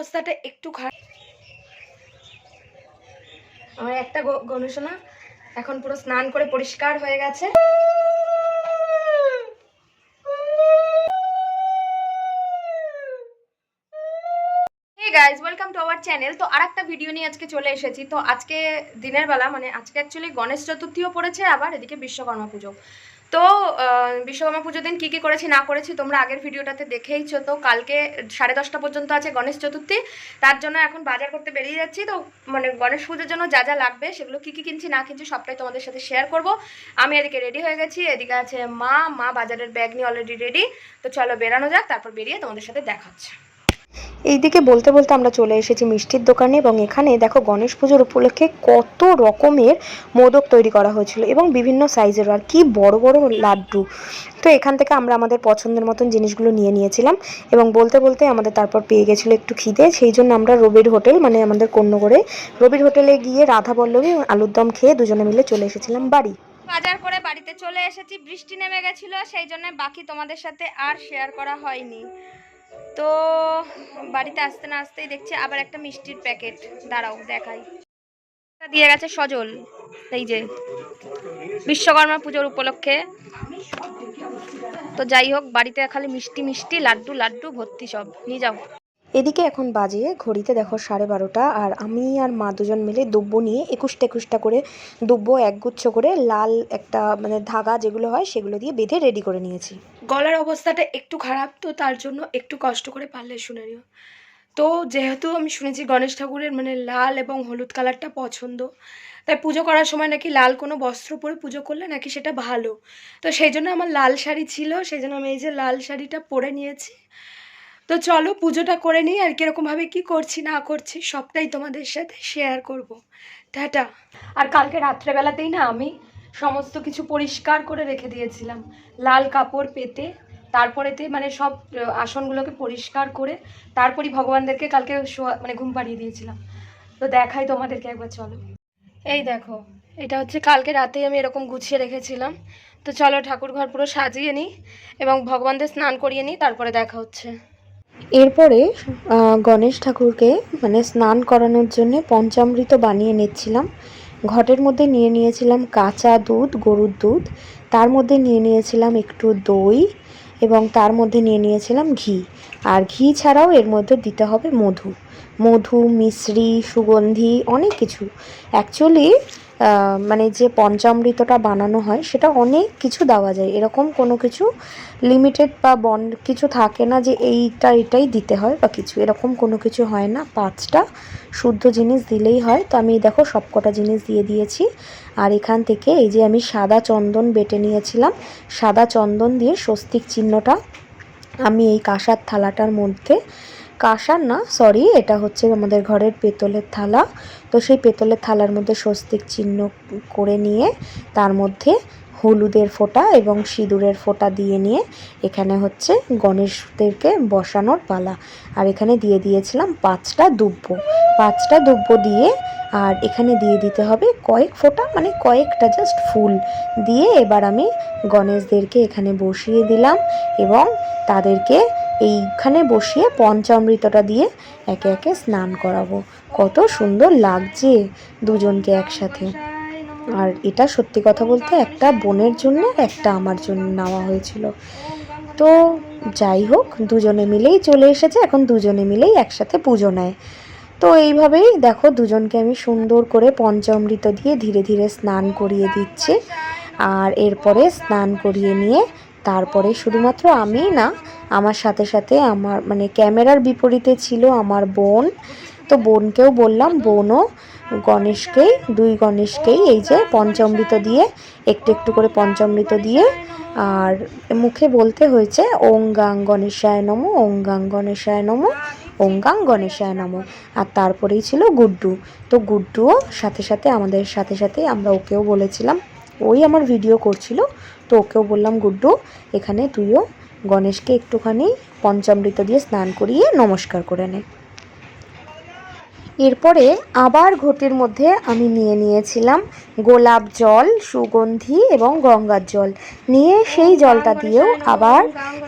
অবস্থাটা একটু খারাপ। আমার একটা গণেশনা এখন পুরো স্নান করে পরিষ্কার হয়ে গেছে। Guys welcome to our channel. তো আরেকটা ভিডিও নিয়ে আজকে চলে এসেছি। তো আজকে দিনের বেলা মানে আজকে অ্যাকচুয়ালি গণেশ চতুর্থীও পড়েছে, আবার এদিকে বিশ্বকর্মা পুজো। তো বিশ্বকর্মা পুজোর দিন কী কী করেছি না করেছি তোমরা আগের ভিডিওটাতে দেখেইছো। তো কালকে 10:30 পর্যন্ত আছে গণেশ চতুর্থী, তার জন্য এখন বাজার করতে বেরিয়ে যাচ্ছি। তো মানে গণেশ পুজোর জন্য যা যা লাগবে সেগুলো কী কী কিনছি না কিনছি সবটাই তোমাদের সাথে শেয়ার করব। আমি এদিকে রেডি হয়ে গেছি, এদিকে আছে মা বাজারের ব্যাগ নিয়ে অলরেডি রেডি। তো চলো বেরানো যাক, তারপর বেরিয়ে তোমাদের সাথে দেখা হচ্ছে। এইদিকে বলতে বলতে আমরা চলে এসেছি মিষ্টির দোকানে, এবং এখানে দেখো গণেশ পুজোর উপলক্ষে কত রকমের মোদক তৈরি করা হয়েছিল এবং বিভিন্ন সাইজের, আর কি বড় বড় লাড্ডু। তো এখান থেকে আমরা আমাদের পছন্দের মতন জিনিসগুলো নিয়ে নিয়েছিলাম, এবং বলতে বলতে আমাদের তারপর পেয়ে গেছিলো একটু খিদে। সেই জন্য আমরা রবির হোটেল মানে আমাদের কন্যগড়ে রবির হোটেলে গিয়ে রাধা পল্লবী আলুর দম খেয়ে দুজনে মিলে চলে এসেছিলাম বাড়ি। বাজার করে বাড়িতে চলে এসেছি, বৃষ্টি নেমে গেছিল, সেই জন্য বাকি তোমাদের সাথে আর শেয়ার করা হয়নি। তো বাড়িতে আসতে না আসতেই দেখছি আবার একটা মিষ্টির প্যাকেট, দাঁড়াও দেখাই। দিয়ে গেছে সজল, এই যে বিশ্বকর্মা পুজোর উপলক্ষে। তো যাই হোক, বাড়িতে খালি মিষ্টি মিষ্টি লাড্ডু লাড্ডু ভর্তি, সব নিয়ে যাও। এদিকে এখন বাজে ঘড়িতে দেখো 12:30, আর আমি আর মা দুজন মিলে দুব্ব নিয়ে 21টা করে দুব্ব একগুচ্ছ করে লাল একটা মানে ধাগা যেগুলো হয় সেগুলো দিয়ে বেঁধে রেডি করে নিয়েছি। গলার অবস্থাটা একটু খারাপ, তো তার জন্য একটু কষ্ট করে পারলে শুনে নিও। তো যেহেতু আমি শুনেছি গণেশ ঠাকুরের মানে লাল এবং হলুদ কালারটা পছন্দ, তাই পুজো করার সময় নাকি লাল কোনো বস্ত্র পরে পুজো করলে নাকি সেটা ভালো। তো সেই জন্য আমার লাল শাড়ি ছিল, সেই জন্য আমি এই যে লাল শাড়িটা পরে নিয়েছি। তো চলো পুজোটা করে নিই, আর কীরকমভাবে কী করছি না করছি সবটাই তোমাদের সাথে শেয়ার করব। টাটা। আর কালকে রাত্রেবেলাতেই না আমি সমস্ত কিছু পরিষ্কার করে রেখে দিয়েছিলাম, লাল কাপড় পেতে, তারপরেতে মানে সব আসনগুলোকে পরিষ্কার করে তারপরই ভগবানদেরকে কালকে মানে ঘুম পাড়িয়ে দিয়েছিলাম। তো দেখাই তোমাদেরকে একবার, চলো। এই দেখো, এটা হচ্ছে কালকে রাতেই আমি এরকম গুছিয়ে রেখেছিলাম। তো চলো ঠাকুর ঘর পুরো সাজিয়ে নিই এবং ভগবানদের স্নান করিয়ে নিই, তারপরে দেখা হচ্ছে। এরপরে গণেশ ঠাকুরকে মানে স্নান করানোর জন্য পঞ্চামৃত বানিয়ে নিচ্ছিলাম। ঘটের মধ্যে নিয়ে নিয়েছিলাম কাঁচা দুধ, গরুর দুধ, তার মধ্যে নিয়ে নিয়েছিলাম একটু দই, এবং তার মধ্যে নিয়ে নিয়েছিলাম ঘি। আর ঘি ছাড়াও এর মধ্যে দিতে হবে মধু, মিশ্রি, সুগন্ধি, অনেক কিছু। অ্যাকচুয়ালি মানে যে পঞ্চামৃতটা বানানো হয় সেটা অনেক কিছু দেওয়া যায়, এরকম কোনো কিছু লিমিটেড বা বন্ড কিছু থাকে না যে এটাই দিতে হয় বা কিছু, এরকম কোনো কিছু হয় না। 5টা শুদ্ধ জিনিস দিলেই হয়। তো আমি দেখো সবকটা জিনিস দিয়ে দিয়েছি। আর এখান থেকে এই যে আমি সাদা চন্দন বেটে নিয়েছিলাম, সাদা চন্দন দিয়ে স্বস্তিক চিহ্নটা আমি এই কাঁসার থালাটার মধ্যে, কাঁসার না সরি, এটা হচ্ছে আমাদের ঘরের পেতলের থালা। তো সেই পেতলের থালার মধ্যে স্বস্তিক চিহ্ন করে নিয়ে তার মধ্যে হলুদের ফোঁটা এবং সিঁদুরের ফোঁটা দিয়ে নিয়ে এখানে হচ্ছে গণেশদেরকে বসানোর পালা। আর এখানে দিয়ে দিয়েছিলাম 5টা দুব্ব দিয়ে, আর এখানে দিয়ে দিতে হবে কয়েক ফোঁটা মানে কয়েকটা জাস্ট ফুল দিয়ে এবার আমি গণেশদেরকে এখানে বসিয়ে দিলাম, এবং তাদেরকে এইখানে বসিয়ে পঞ্চামৃতটা দিয়ে একে একে স্নান করাবো। কত সুন্দর লাগছে দুজনকে একসাথে। আর এটা সত্যি কথা বলতে একটা বোনের জন্য একটা আমার জন্য নেওয়া হয়েছিল। তো যাই হোক, দুজনে মিলেই চলে এসেছে, এখন দুজনে মিলেই একসাথে পুজো নেয়। তো এইভাবেই দেখো দুজনকে আমি সুন্দর করে পঞ্চামৃত দিয়ে ধীরে ধীরে স্নান করিয়ে দিচ্ছি। আর এরপরে স্নান করিয়ে নিয়ে তারপরে শুধুমাত্র আমি না, আমার সাথে সাথে আমার মানে ক্যামেরার বিপরীতে ছিল আমার বোন। তো বোনকেও বললাম, বোনও দুই গণেশকেই এই যে পঞ্চামৃত দিয়ে একটু একটু করে পঞ্চামৃত দিয়ে, আর মুখে বলতে হয়েছে ওং গাং গণেশায় নমঃ, ওং গাং গণেশায় নমঃ, ওং গাং গণেশায় নমঃ। আর তারপরেই ছিল গুড্ডু। তো গুড্ডুও সাথে সাথে আমাদের সাথে আমরা ওকেও বলেছিলাম, ওই আমার ভিডিও করছিল, তো ওকেও বললাম গুড্ডু এখানে তুইও গণেশকে একটুখানি পঞ্চামৃত দিয়ে স্নান করিয়ে নমস্কার করে নে। এরপরে আবার ঘটির মধ্যে আমি নিয়ে নিয়েছিলাম গোলাপ জল, সুগন্ধি এবং গঙ্গার জল নিয়ে সেই জলটা দিয়েও আবার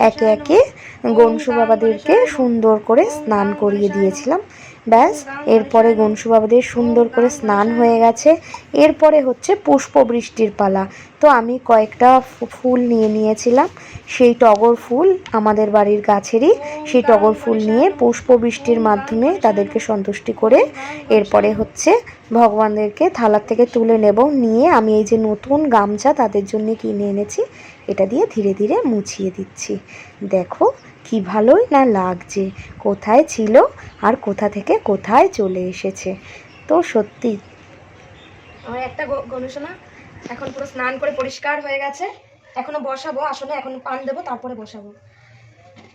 একে একে গনসু বাবাদেরকে সুন্দর করে স্নান করিয়ে দিয়েছিলাম। ব্যাস, এরপরে গনসু বাবাদের সুন্দর করে স্নান হয়ে গেছে। এরপরে হচ্ছে পুষ্পবৃষ্টির পালা। তো আমি কয়েকটা ফুল নিয়ে নিয়েছিলাম, সেই টগর ফুল আমাদের বাড়ির গাছেরই, সেই টগর ফুল নিয়ে পুষ্পবৃষ্টির মাধ্যমে তাদেরকে সন্তুষ্টি করে এরপরে হচ্ছে ভগবানদেরকে থালার থেকে তুলে নেব। নিয়ে আমি এই যে নতুন গামছা তাদের জন্য কিনে এনেছি, এটা দিয়ে ধীরে ধীরে মুছিয়ে দিচ্ছি। দেখো কি ভালোই না লাগছে, কোথায় ছিল আর কোথা থেকে কোথায় চলে এসেছে। তো সত্যি আমার একটা গনুসোনা এখন পুরো স্নান করে পরিষ্কার হয়ে গেছে। এখনো বসাবো আসলে, এখন পান দেবো তারপরে বসাবো।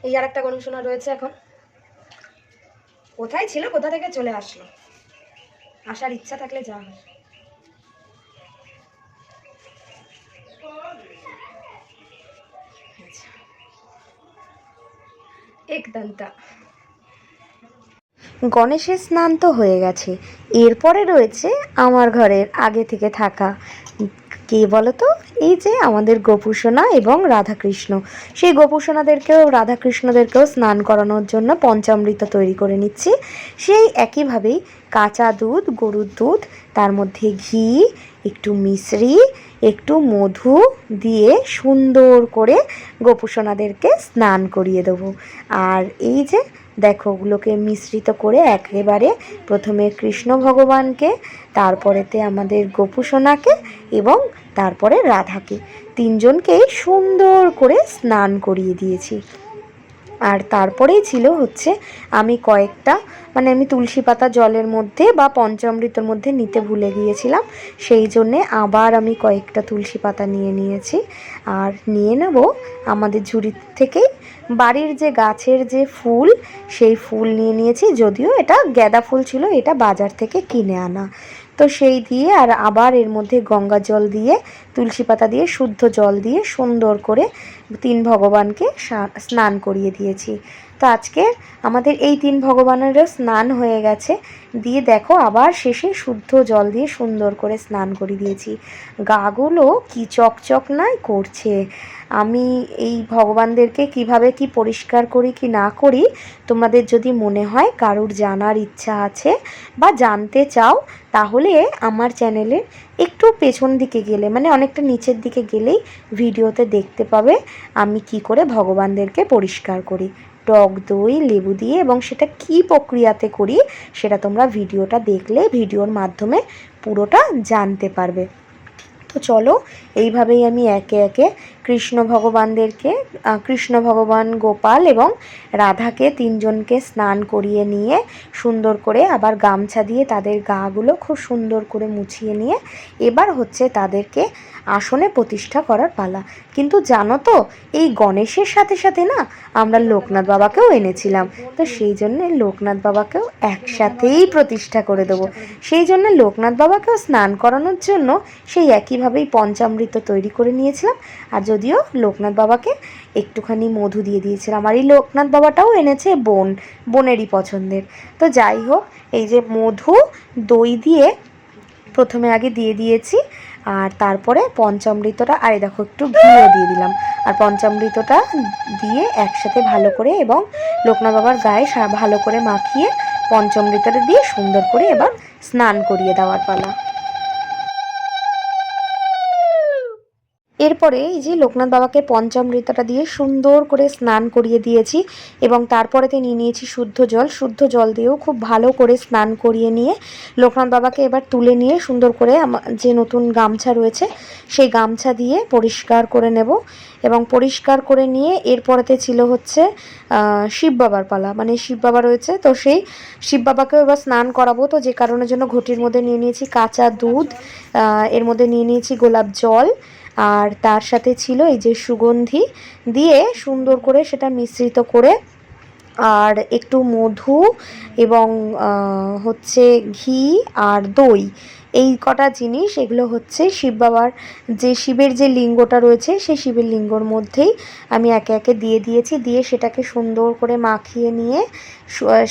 এই আর একটা গনুসোনা রয়েছে, এখন কোথায় ছিল কোথা থেকে চলে আসলো, আসার ইচ্ছা থাকলে যা হয়। এক দন্তা গণেশের স্নান তো হয়ে গেছে, এরপরে রয়েছে আমার ঘরের আগে থেকে থাকা কে বলো তো, এই যে আমাদের গোপুসোনা এবং রাধাকৃষ্ণ। সেই গোপুসোনাদেরকেও রাধাকৃষ্ণদেরকেও স্নান করানোর জন্য পঞ্চামৃত তৈরি করে নিচ্ছি। সেই একইভাবেই কাঁচা দুধ, গরুর দুধ, তার মধ্যে ঘি, একটু মিশ্রি, একটু মধু দিয়ে সুন্দর করে গোপুসোনাদেরকে স্নান করিয়ে দেবো। আর এই যে দেখো, ওগুলোকে মিশ্রিত করে একেবারে প্রথমে কৃষ্ণ ভগবানকে, তারপরেতে আমাদের গোপুসোনাকে এবং তারপরে রাধাকে, তিনজনকেই সুন্দর করে স্নান করিয়ে দিয়েছি। আর তারপরেই ছিল হচ্ছে আমি কয়েকটা আমি তুলসী পাতা জলের মধ্যে বা পঞ্চামৃতের মধ্যে নিতে ভুলে গিয়েছিলাম, সেই জন্যে আবার আমি কয়েকটা তুলসী পাতা নিয়ে নিয়েছি। আর নিয়ে নেব আমাদের ঝুড়ি থেকেই বাড়ির যে গাছের যে ফুল, সেই ফুল নিয়ে নিয়েছি। যদিও এটা গাঁদা ফুল ছিল, এটা বাজার থেকে কিনে আনা। তো সেই দিয়ে আর আবার এর মধ্যে গঙ্গা জল দিয়ে, তুলসী পাতা দিয়ে, শুদ্ধ জল দিয়ে সুন্দর করে তিন ভগবানকে স্নান করিয়ে দিয়েছি। তো আজকে আমাদের এই তিন ভগবানেরও স্নান হয়ে গেছে। দিয়ে দেখো আবার শেষে শুদ্ধ জল দিয়ে সুন্দর করে স্নান করিয়ে দিয়েছি। গাগুলো কি চকচক নাই করছে। আমি এই ভগবানদেরকে কিভাবে কি পরিষ্কার করি কি না করি, তোমাদের যদি মনে হয় কারুর জানার ইচ্ছা আছে বা জানতে চাও, তাহলে আমার চ্যানেলে একটু পেছন দিকে গেলে অনেকটা নিচের দিকে গেলেই ভিডিওতে দেখতে পাবে আমি কি করে ভগবানদেরকে পরিষ্কার করি টক দই লেবু দিয়ে, এবং সেটা কি প্রক্রিয়াতে করি সেটা তোমরা ভিডিওটা দেখলে ভিডিওর মাধ্যমে পুরোটা জানতে পারবে। তো চলো, এইভাবেই আমি একে একে কৃষ্ণ ভগবান, গোপাল এবং রাধাকে তিনজনকে স্নান করিয়ে নিয়ে সুন্দর করে আবার গামছা দিয়ে তাদের গাগুলো খুব সুন্দর করে মুছিয়ে নিয়ে এবার হচ্ছে তাদেরকে আসনে প্রতিষ্ঠা করার পালা। কিন্তু জানো তো, এই গণেশের সাথে সাথে না আমরা লোকনাথ বাবাকেও এনেছিলাম। তো সেই জন্যে লোকনাথ বাবাকেও একসাথেই প্রতিষ্ঠা করে দেবো। সেই জন্য লোকনাথ বাবাকেও স্নান করানোর জন্য সেই একইভাবেই পঞ্চামৃত তৈরি করে নিয়েছিলাম। আর যদিও লোকনাথ বাবাকে একটুখানি মধু দিয়ে দিয়েছিলাম। আর এই লোকনাথ বাবাটাও এনেছে বোনেরই পছন্দের। তো যাই হোক, এই যে মধু দই দিয়ে প্রথমে আগে দিয়ে দিয়েছি, আর তারপরে পঞ্চামৃতটা, আর দেখো একটু ঘিও দিয়ে দিলাম, আর পঞ্চামৃতটা দিয়ে একসাথে ভালো করে এবং লোকনাথ বাবার গায়ে ভালো করে মাখিয়ে পঞ্চামৃতটা দিয়ে সুন্দর করে এবার স্নান করিয়ে দেওয়ার পালা। এরপরে এই যে লোকনাথ বাবাকে পঞ্চামৃতটা দিয়ে সুন্দর করে স্নান করিয়ে দিয়েছি এবং তারপরেতে নিয়ে নিয়েছি শুদ্ধ জল দিয়েও খুব ভালো করে স্নান করিয়ে নিয়ে লোকনাথ বাবাকে এবার তুলে নিয়ে সুন্দর করে যে নতুন গামছা রয়েছে সেই গামছা দিয়ে পরিষ্কার করে নেব। এবং পরিষ্কার করে নিয়ে এরপরেতে ছিল হচ্ছে শিব বাবার পালা, শিব বাবা রয়েছে, তো সেই শিব বাবাকেও এবার স্নান করাবো। তো যে কারণের জন্য ঘটির মধ্যে নিয়ে নিয়েছি কাঁচা দুধ, এর মধ্যে নিয়ে নিয়েছি গোলাপ জল, আর তার সাথে ছিল এই যে সুগন্ধি দিয়ে সুন্দর করে সেটা মিশ্রিত করে আর একটু মধু এবং হচ্ছে ঘি আর দই, এই কটা জিনিস, এগুলো হচ্ছে শিব বাবার যে শিবের যে লিঙ্গটা রয়েছে সেই শিবের লিঙ্গর মধ্যেই আমি একে একে দিয়ে দিয়েছি। দিয়ে সেটাকে সুন্দর করে মাখিয়ে নিয়ে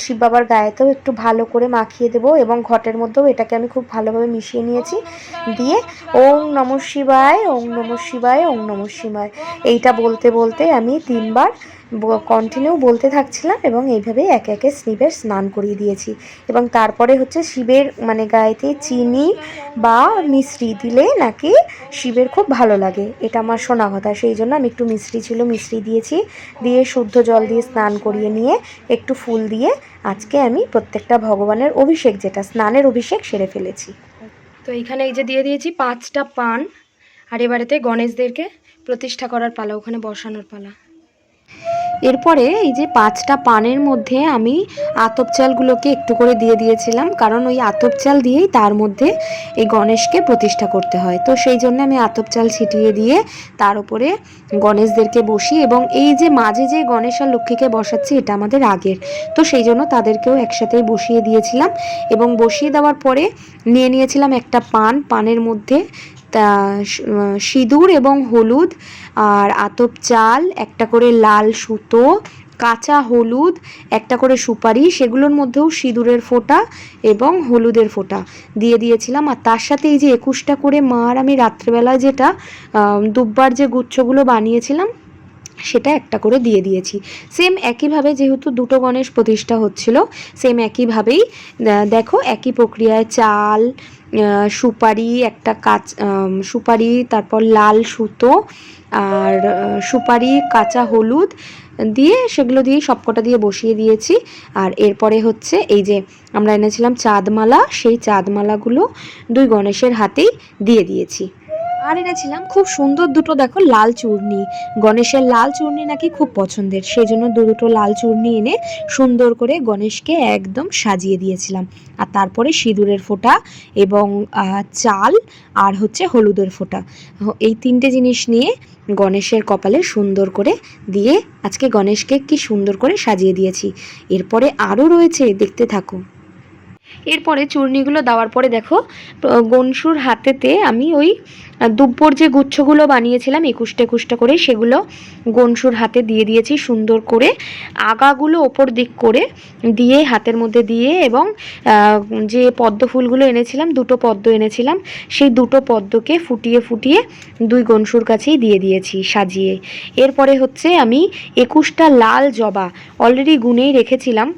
শিব বাবার গায়েতেও একটু ভালো করে মাখিয়ে দেবো এবং ঘটের মধ্যেও এটাকে আমি খুব ভালোভাবে মিশিয়ে নিয়েছি। দিয়ে ওং নমঃ শিবায়, ওং নমঃ শিবায়, ওং নমঃ শিবায় এইটা বলতে বলতে আমি 3বার কন্টিনিউ বলতে থাকছিলাম এবং এইভাবেই একে একে শিবের স্নান করিয়ে দিয়েছি। এবং তারপরে হচ্ছে শিবের মানে গায়েতে চিনি বা মিশ্রি দিলে নাকি শিবের খুব ভালো লাগে, এটা আমার শোনা কথা, সেই জন্য আমি একটু মিশ্রি ছিল মিশ্রি দিয়েছি। দিয়ে শুদ্ধ জল দিয়ে স্নান করিয়ে নিয়ে একটু ফুল দিয়ে আজকে আমি প্রত্যেকটা ভগবানের অভিষেক, যেটা স্নানের অভিষেক, সেরে ফেলেছি। তো এইখানে এই যে দিয়ে দিয়েছি 5টা পান, আর এবারেতে গণেশদেরকে প্রতিষ্ঠা করার পালা, ওখানে বসানোর পালা। এরপরে এই যে 5টা পানের মধ্যে আমি আতপ চালগুলোকে একটু করে দিয়ে দিয়েছিলাম, কারণ ওই আতপ চাল দিয়েই তার মধ্যে এই গণেশকে প্রতিষ্ঠা করতে হয়। তো সেই জন্য আমি আতপ চাল ছিটিয়ে দিয়ে তার উপরে গণেশদেরকে বসি। এবং এই যে মাঝে যে গণেশ আর লক্ষ্মীকে বসাচ্ছি এটা আমাদের আগের, তো সেই জন্য তাদেরকেও একসাথেই বসিয়ে দিয়েছিলাম। এবং বসিয়ে দেওয়ার পরে নিয়ে নিয়েছিলাম একটা পান, পানের মধ্যে সিঁদুর এবং হলুদ আর আতপ চাল, একটা করে লাল সুতো, কাঁচা হলুদ, একটা করে সুপারি, সেগুলোর মধ্যেও সিঁদুরের ফোঁটা এবং হলুদের ফোঁটা দিয়ে দিয়েছিলাম। আর তার সাথে এই যে 21টা করে মার আমি রাত্রেবেলায় যেটা দুব্বার যে গুচ্ছগুলো বানিয়েছিলাম সেটা একটা করে দিয়ে দিয়েছি। সেম একইভাবে, যেহেতু দুটো গণেশ প্রতিষ্ঠা হচ্ছিল, সেম একইভাবেই দেখো একই প্রক্রিয়ায় চাল, সুপারি, একটা সুপারি, তারপর লাল সুতো আর সুপারি, কাঁচা হলুদ দিয়ে সেগুলো দিয়ে সবকটা দিয়ে বসিয়ে দিয়েছি। আর এরপরে হচ্ছে এই যে আমরা এনেছিলাম চাঁদমালা, সেই চাঁদমালাগুলো 2 গণেশের হাতেই দিয়ে দিয়েছি। আর এনেছিলাম খুব সুন্দর দুটো দেখো লাল চূর্ণি, গণেশের লাল চূর্ণি নাকি খুব পছন্দের, সেই জন্য দুটো লাল চূর্ণি এনে সুন্দর করে গণেশকে একদম সাজিয়ে দিয়েছিলাম। আর তারপরে সিঁদুরের ফোঁটা এবং চাল আর হচ্ছে হলুদের ফোঁটা, এই 3টে জিনিস নিয়ে গণেশের কপালে সুন্দর করে দিয়ে আজকে গণেশকে কি সুন্দর করে সাজিয়ে দিয়েছি। এরপরে আরও রয়েছে, দেখতে থাকো। এরপরে চূর্ণিগুলো দেওয়ার পরে দেখো গনসুর হাতেতে আমি ওই দুব্বর যে গুচ্ছগুলো বানিয়েছিলাম 21টা করে, সেগুলো গনসুর হাতে দিয়ে দিয়েছি সুন্দর করে, আগাগুলো ওপর দিক করে দিয়ে হাতের মধ্যে দিয়ে, এবং যে পদ্ম ফুলগুলো এনেছিলাম, 2টো পদ্ম এনেছিলাম, সেই 2টো পদ্মকে ফুটিয়ে ফুটিয়ে 2 গনসুর কাছেই দিয়ে দিয়েছি সাজিয়ে। এরপরে হচ্ছে আমি 21টা লাল জবা অলরেডি গুনেই রেখেছিলাম,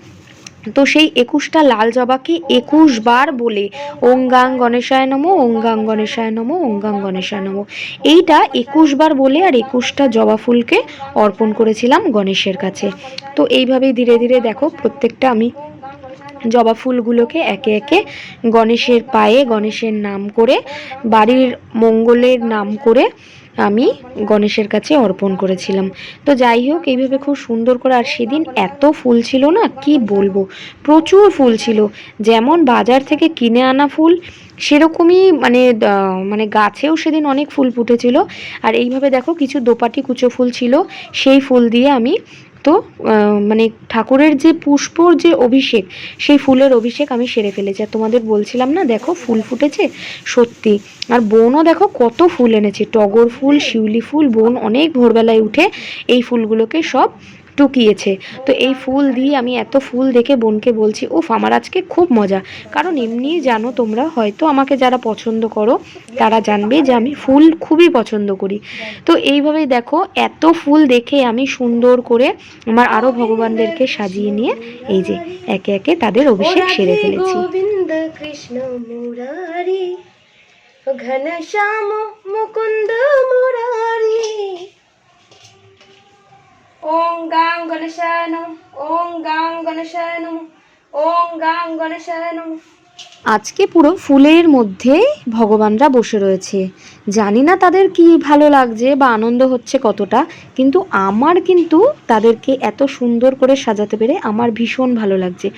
তো সেই 21টা লাল জবাকে 21 বার বলে ওং গাং গণেশায় নমো, ওং গাং গণেশায় নমো, ওং গাং গণেশায় নমো, এইটা 21 বার বলে আর 21টা জবা ফুলকে অর্পণ করেছিলাম গণেশের কাছে। তো এইভাবেই ধীরে ধীরে দেখো প্রত্যেকটা আমি জবা ফুলগুলোকে একে একে গণেশের পায়ে গণেশের নাম করে, বাড়ির মঙ্গলের নাম করে আমি গণেশের কাছে অর্পণ করেছিলাম। তো যাই হোক, এইভাবে খুব সুন্দর করে, আর সেদিন এত ফুল ছিল না কি বলবো, প্রচুর ফুল ছিল, যেমন বাজার থেকে কিনে আনা ফুল সেরকমই, মানে গাছেও সেদিন অনেক ফুল ফুটেছিল। আর এইভাবে দেখো কিছু দোপাটি কুচো ফুল ছিল, সেই ফুল দিয়ে আমি তো মানে ঠাকুরের যে পুষ্পর যে অভিষেক, সেই ফুলের অভিষেক আমি সেরে ফেলেছি। আর তোমাদের বলছিলাম না দেখো ফুল ফুটেছে সত্যি। আর বোনও দেখো কত ফুল এনেছে, টগর ফুল, শিউলি ফুল, বোন অনেক ভোরবেলায় উঠে এই ফুলগুলোকে সব টুকিয়েছে। তো এই ফুল দিয়ে আমি এত ফুল দেখে বোনকে বলছি, ওফ আমার আজকে খুব মজা, কারণ এমনি জানো তোমরা হয়তো আমাকে যারা পছন্দ করো তারা জানবে যে আমি ফুল খুবই পছন্দ করি। তো এইভাবেই দেখো এত ফুল দেখে আমি সুন্দর করে আমার আরও ভগবানদেরকে সাজিয়ে নিয়ে এই যে একে একে তাদের অভিষেক সেরে ফেলেছি। গোবিন্দ কৃষ্ণ মুরারি, ঘনশ্যাম মুকুন্দ মুরারি, ওং গাং গণেশায় নমঃ, ওং গাং গণেশায় নমঃ, ওং গাং গণেশায় নমঃ। আজকে পুরো ফুলের মধ্যে ভগবানরা বসে রয়েছে। জানি না তাদের কি ভালো লাগছে বা আনন্দ হচ্ছে কতটা, কিন্তু আমার কিন্তু তাদেরকে এত সুন্দর করে সাজাতে পেরে আমার ভীষণ ভালো লাগছে।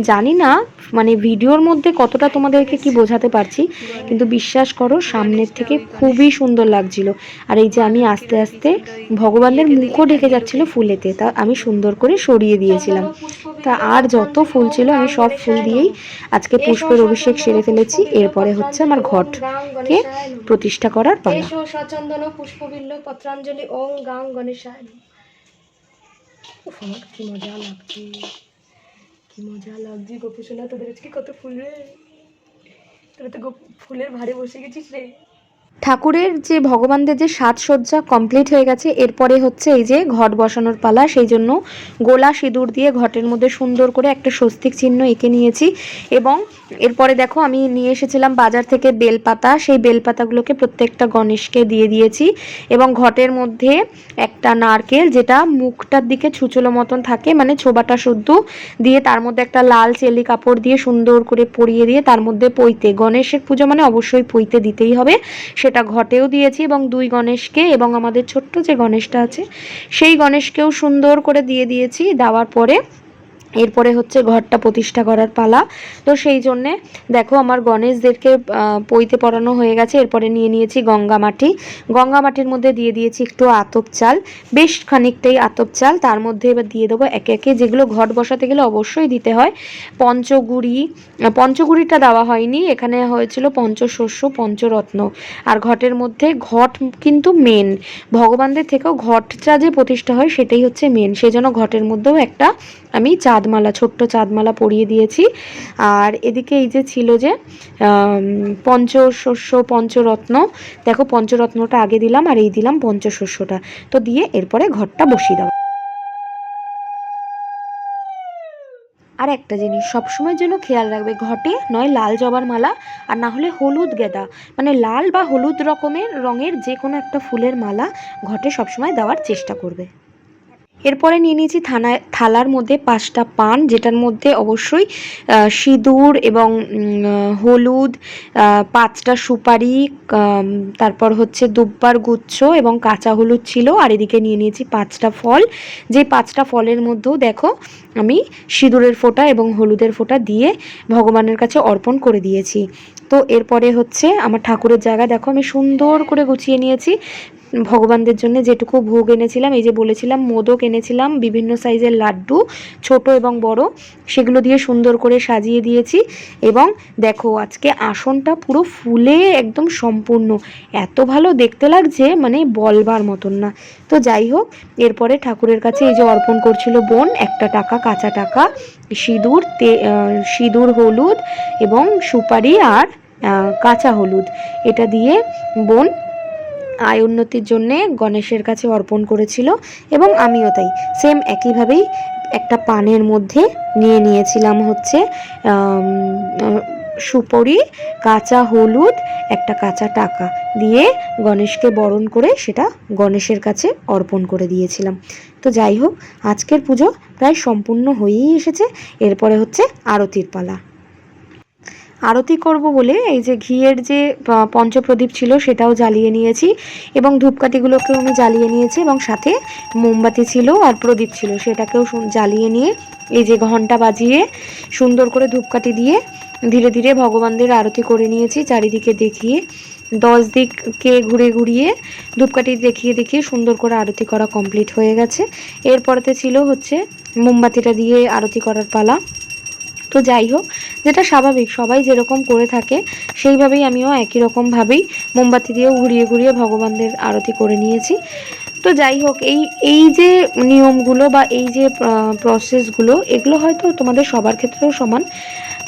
জানি না মানে ভিডিওর মধ্যে কতটা তোমাদেরকে কি বোঝাতে পারছি, কিন্তু বিশ্বাস করো সামনের থেকে খুবই সুন্দর লাগছিল। আর এই যে আমি আস্তে আস্তে ভগবানের মুখও ঢেকে যাচ্ছিল ফুলেতে, তা আমি সুন্দর করে সরিয়ে দিয়েছিলাম। তা আর যত ফুল ছিল আমি সব ফুল দিয়েই আজকে পুষ্পের অভিষেক সেরে ফেলেছি। এরপরে হচ্ছে আমার ঘটকে প্রতিষ্ঠা করার পালা। এসো সচন্দন পুষ্পবিল্ল পত্রাঞ্জলি ওং গাং গণেশায় নমঃ। উফ, আমার কি মজা লাগছে, কি মজা লাগছে গোপু সোনা, তোদের আজকে কত ফুল রে, তোরা তো ফুলের ভারে বসে গেছিস রে। ঠাকুরের যে ভগবানদের যে সাজসজ্জা কমপ্লিট হয়ে গেছে, এরপরে হচ্ছে এই যে ঘট বসানোর পালা। সেই জন্য গোলা সিঁদুর দিয়ে ঘটের মধ্যে সুন্দর করে একটা স্বস্তিক চিহ্ন এঁকে নিয়েছি। এবং এরপরে দেখো আমি নিয়ে এসেছিলাম বাজার থেকে বেলপাতা, সেই বেলপাতাগুলোকে প্রত্যেকটা গণেশকে দিয়ে দিয়েছি। এবং ঘটের মধ্যে একটা নারকেল, যেটা মুখটার দিকে ছুচলো মতন থাকে, মানে ছোবাটা শুদ্ধ দিয়ে তার মধ্যে একটা লাল চেলি কাপড় দিয়ে সুন্দর করে পরিয়ে দিয়ে তার মধ্যে পৈতে, গণেশের পুজো মানে অবশ্যই পৈতে দিতেই হবে, সেটা ঘটেও দিয়েছি। এবং দুই গণেশকে এবং আমাদের ছোট্ট যে গণেশটা আছে সেই গণেশকেও সুন্দর করে দিয়ে দিয়েছি। দেওয়ার পরে এরপরে হচ্ছে ঘরটা প্রতিষ্ঠা করার পালা। তো সেই জন্যে দেখো আমার গণেশদেরকে পইতে পরানো হয়ে গেছে। এরপরে নিয়ে নিয়েছি গঙ্গা মাটি। গঙ্গা মাটির মধ্যে দিয়ে দিয়েছি একটু আতপ চাল, বেশ খানিকটাই আতপ চাল। তার মধ্যে এবার দিয়ে দেবো একে একে, যেগুলো ঘট বসাতে গেলে অবশ্যই দিতে হয়, পঞ্চগুড়ি। পঞ্চগুড়িটা দেওয়া হয়নি, এখানে হয়েছিল পঞ্চশস্য পঞ্চরত্ন। আর ঘটের মধ্যে ঘট কিন্তু মেন, ভগবানদের থেকেও ঘটটা যে প্রতিষ্ঠা হয় সেটাই হচ্ছে মেন, সেই জন্য ঘটের মধ্যেও একটা আমি চাঁদমালা, ছোট্ট চাঁদমালা পরিয়ে দিয়েছি। আর এদিকে এই যে ছিল যে পঞ্চশস্য পঞ্চরত্ন, দেখো পঞ্চরত্নটা আগে দিলাম আর এই দিলাম পঞ্চশস্যটা। তো দিয়ে এরপরে ঘরটা বসিয়ে দাও। আর একটা জিনিস সবসময় যেন খেয়াল রাখবে, ঘটে নয় লাল জবার মালা আর না হলে হলুদ গেঁদা, মানে লাল বা হলুদ রঙের যে কোনো একটা ফুলের মালা ঘটে সবসময় দেওয়ার চেষ্টা করবে। এরপরে নিয়ে নিয়েছি থালার মধ্যে 5টা পান, যেটার মধ্যে অবশ্যই সিঁদুর এবং হলুদ, 5টা সুপারি, তারপর হচ্ছে দুব্বার গুচ্ছ এবং কাঁচা হলুদ ছিল। আর এদিকে নিয়ে নিয়েছি 5টা ফল, যে 5টা ফলের মধ্যেও দেখো আমি সিঁদুরের ফোঁটা এবং হলুদের ফোঁটা দিয়ে ভগবানের কাছে অর্পণ করে দিয়েছি। তো এরপরে হচ্ছে আমার ঠাকুরের জায়গা দেখো আমি সুন্দর করে গুছিয়ে নিয়েছি। ভগবানদের জন্য যেটুকু ভোগ এনেছিলাম, এই যে বলেছিলাম মোদক এনেছিলাম, বিভিন্ন সাইজের লাড্ডু ছোট এবং বড়, সেগুলো দিয়ে সুন্দর করে সাজিয়ে দিয়েছি। এবং দেখো আজকে আসনটা পুরো ফুলে একদম সম্পূর্ণ, এত ভালো দেখতে লাগছে মানে বলবার মতন না। তো যাই হোক, এরপরে ঠাকুরের কাছে এই যে অর্পণ করছিল বোন 1টা টাকা, কাঁচা টাকা, সিঁদুর, সিঁদুর, হলুদ এবং সুপারি আর কাঁচা হলুদ, এটা দিয়ে বোন আয় উন্নতির জন্যে গণেশের কাছে অর্পণ করেছিল। এবং আমিও তাই সেম একইভাবেই একটা পানের মধ্যে নিয়ে নিয়েছিলাম হচ্ছে সুপারি, কাঁচা হলুদ, একটা কাঁচা টাকা দিয়ে গণেশকে বরণ করে সেটা গণেশের কাছে অর্পণ করে দিয়েছিলাম। তো যাই হোক, আজকের পুজো প্রায় সম্পূর্ণ হয়েই এসেছে। এরপরে হচ্ছে আরতির পালা। আরতি করব বলে এই যে ঘিয়ের যে পঞ্চপ্রদীপ ছিল সেটাও জ্বালিয়ে নিয়েছি এবং ধূপকাঠিগুলোকেও আমি জ্বালিয়ে নিয়েছি এবং সাথে মোমবাতি ছিল আর প্রদীপ ছিল সেটাকেও জ্বালিয়ে নিয়ে এই যে ঘন্টা বাজিয়ে সুন্দর করে ধূপকাঠি দিয়ে ধীরে ধীরে ভগবানদের আরতি করে নিয়েছি। চারিদিকে দেখিয়ে 10 দিককে ঘুরে ঘুরিয়ে ধূপকাঠি দেখিয়ে দেখিয়ে সুন্দর করে আরতি করা কমপ্লিট হয়ে গেছে। এরপরেতে ছিল হচ্ছে মোমবাতিটা দিয়ে আরতি করার পালা। তো যাই হোক, যেটা স্বাভাবিক সবাই যেরকম করে থাকে সেইভাবেই আমিও একই রকমভাবেই মোমবাতি দিয়েও ঘুরিয়ে ঘুরিয়ে ভগবানদের আরতি করে নিয়েছি। তো যাই হোক, এই যে নিয়মগুলো বা এই যে প্রসেসগুলো, এগুলো হয়তো তোমাদের সবার ক্ষেত্রেও সমান,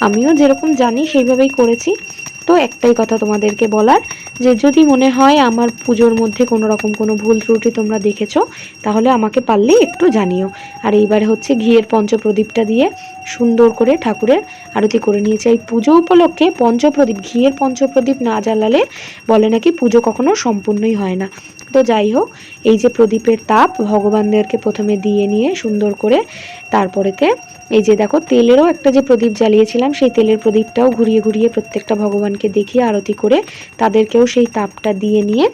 আমিও যেরকম জানি সেইভাবেই করেছি। তো একটাই কথা তোমাদেরকে বলার, যে যদি মনে হয় আমার পুজোর মধ্যে কোনো রকম কোনো ভুল ত্রুটি তোমরা দেখেছো তাহলে আমাকে পারলেই একটু জানিও। আর এইবারে হচ্ছে ঘিয়ের পঞ্চপ্রদীপটা দিয়ে সুন্দর করে ঠাকুরের আরতি করে নিয়েছে। এই পুজো উপলক্ষে পঞ্চপ্রদীপ, ঘিয়ের পঞ্চপ্রদীপ না জ্বালালে বলে নাকি পুজো কখনো সম্পূর্ণই হয় না। তো যাই হোক, এই যে প্রদীপের তাপ ভগবানদেরকে প্রথমে দিয়ে নিয়ে সুন্দর করে তারপরেতে এই যে দেখো তেলেরও একটা যে প্রদীপ জ্বালিয়েছিলাম সেই তেলের প্রদীপটাও ঘুরিয়ে ঘুরিয়ে প্রত্যেকটা ভগবানকে দেখিয়ে আরতি করে তাদেরকেও সেই তাপটা দিয়ে নিয়ে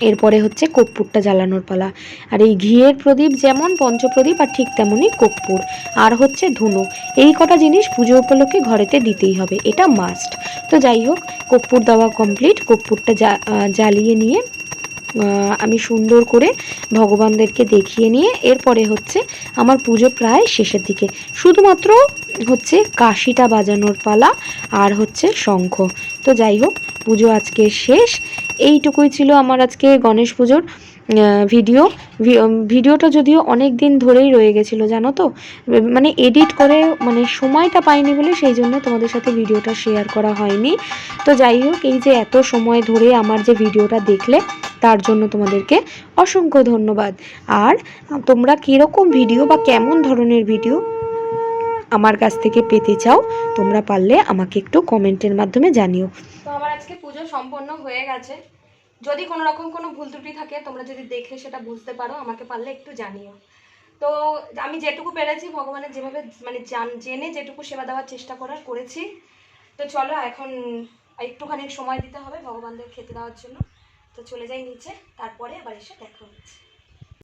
এরপরে হচ্ছে কর্পূরটা জ্বালানোর পালা। আর এই ঘিয়ের প্রদীপ যেমন পঞ্চপ্রদীপ আর ঠিক তেমনই কর্পূর আর হচ্ছে ধুনো, এই কটা জিনিস পুজো উপলক্ষে ঘরেতে দিতেই হবে, এটা মাস্ট। তো যাই হোক, কর্পূর দেওয়া কমপ্লিট, কর্পূরটা জ্বালিয়ে নিয়ে আমি সুন্দর করে ভগবানদেরকে দেখিয়ে নিয়ে এরপরে হচ্ছে আমার পুজো প্রায় শেষের দিকে, শুধুমাত্র হচ্ছে কাশিটা বাজানোর পালা আর হচ্ছে শঙ্খ। তো যাই হোক, পুজো আজকে শেষ। এইটুকুই ছিল আমার আজকে গণেশ পুজোর ভিডিওটা যদিও অনেক দিন ধরেই রয়ে গেছিলো জানো তো, মানে এডিট করে মানে সময়টা পাইনি বলে সেই জন্য তোমাদের সাথে ভিডিওটা শেয়ার করা হয়নি। তো যাই হোক, এই যে এত সময় ধরে আমার যে ভিডিওটা দেখলে তার জন্য তোমাদেরকে অসংখ্য ধন্যবাদ। আর তোমরা কীরকম ভিডিও বা কেমন ধরনের ভিডিও আমার কাছ থেকে পেতে চাও তোমরা পারলে আমাকে একটু কমেন্টের মাধ্যমে জানিও। তো আমার আজকে পুজো সম্পন্ন হয়ে গেছে। যদি কোনো রকম কোনো ভুল ত্রুটি থাকে তোমরা যদি দেখে সেটা বুঝতে পারো আমাকে পারলে একটু জানিও। তো আমি যেটুকু পেরেছি ভগবানের যেভাবে মানে জেনে যেটুকু সেবা দেওয়ার চেষ্টা করেছি। তো চলো এখন একটুখানি সময় দিতে হবে ভগবানদের খেতে দেওয়ার জন্য। তো চলে যাই নিচে, তারপরে আবার এসে দেখা হচ্ছে।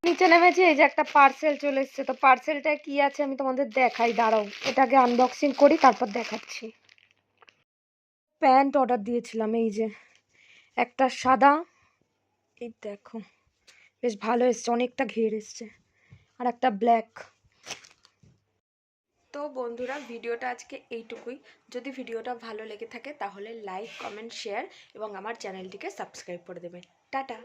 নিচে নেমেছি, এই যে একটা পার্সেল চলে এসছে। তো পার্সেলটা কি আছে আমি তোমাদের দেখাই, দাঁড়াও এটাকে আনবক্সিং করি তারপর দেখাচ্ছি। প্যান্ট অর্ডার দিয়েছিলাম, এই যে একটা সাদা, এই দেখো বেশ ভালো এসছে, অনেকটা ঘের এসছে, আর একটা ব্ল্যাক। তো বন্ধুরা ভিডিওটা আজকে এইটুকুই। যদি ভিডিওটা ভালো লেগে থাকে তাহলে লাইক, কমেন্ট, শেয়ার এবং আমার চ্যানেলটিকে সাবস্ক্রাইব করে দেবেন। টাটা।